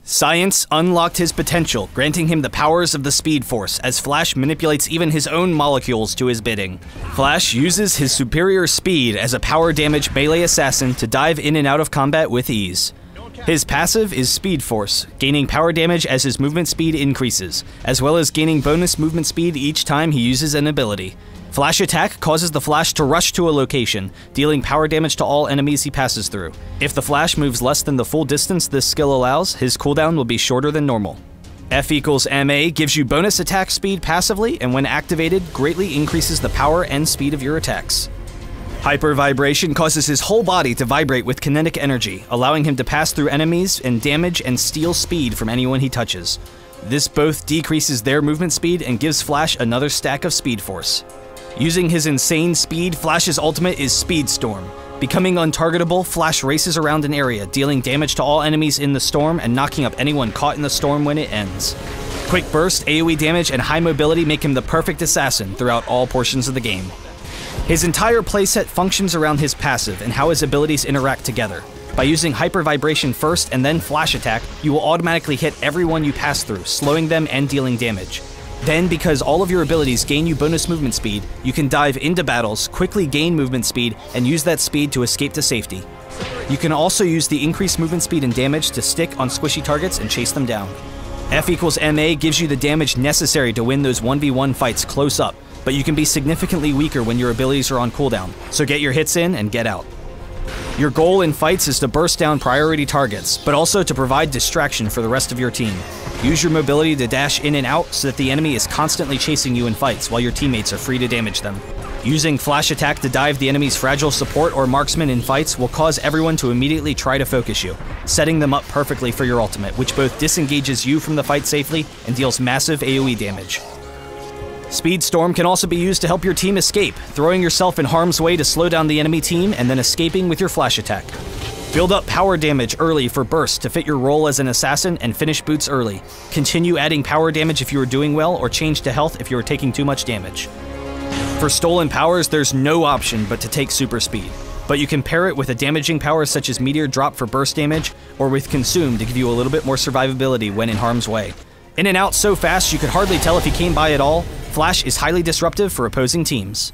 Science unlocked his potential, granting him the powers of the Speed Force, as Flash manipulates even his own molecules to his bidding. Flash uses his superior speed as a power damage melee assassin to dive in and out of combat with ease. His passive is Speed Force, gaining power damage as his movement speed increases, as well as gaining bonus movement speed each time he uses an ability. Flash Attack causes the Flash to rush to a location, dealing power damage to all enemies he passes through. If the Flash moves less than the full distance this skill allows, his cooldown will be shorter than normal. F = MA gives you bonus attack speed passively, and when activated, greatly increases the power and speed of your attacks. Hyper Vibration causes his whole body to vibrate with kinetic energy, allowing him to pass through enemies and damage and steal speed from anyone he touches. This both decreases their movement speed and gives Flash another stack of Speed Force. Using his insane speed, Flash's ultimate is Speed Storm. Becoming untargetable, Flash races around an area, dealing damage to all enemies in the storm and knocking up anyone caught in the storm when it ends. Quick burst, AoE damage, and high mobility make him the perfect assassin throughout all portions of the game. His entire playset functions around his passive and how his abilities interact together. By using Hyper Vibration first and then Flash Attack, you will automatically hit everyone you pass through, slowing them and dealing damage. Then, because all of your abilities gain you bonus movement speed, you can dive into battles, quickly gain movement speed, and use that speed to escape to safety. You can also use the increased movement speed and damage to stick on squishy targets and chase them down. F = MA gives you the damage necessary to win those 1v1 fights close up, but you can be significantly weaker when your abilities are on cooldown, so get your hits in and get out. Your goal in fights is to burst down priority targets, but also to provide distraction for the rest of your team. Use your mobility to dash in and out so that the enemy is constantly chasing you in fights while your teammates are free to damage them. Using Flash Attack to dive the enemy's fragile support or marksman in fights will cause everyone to immediately try to focus you, setting them up perfectly for your ultimate, which both disengages you from the fight safely and deals massive AoE damage. Speed Storm can also be used to help your team escape, throwing yourself in harm's way to slow down the enemy team and then escaping with your Flash Attack. Build up power damage early for burst to fit your role as an assassin and finish boots early. Continue adding power damage if you are doing well, or change to health if you are taking too much damage. For stolen powers, there's no option but to take super speed, but you can pair it with a damaging power such as Meteor Drop for burst damage, or with Consume to give you a little bit more survivability when in harm's way. In and out so fast you could hardly tell if he came by at all, Flash is highly disruptive for opposing teams.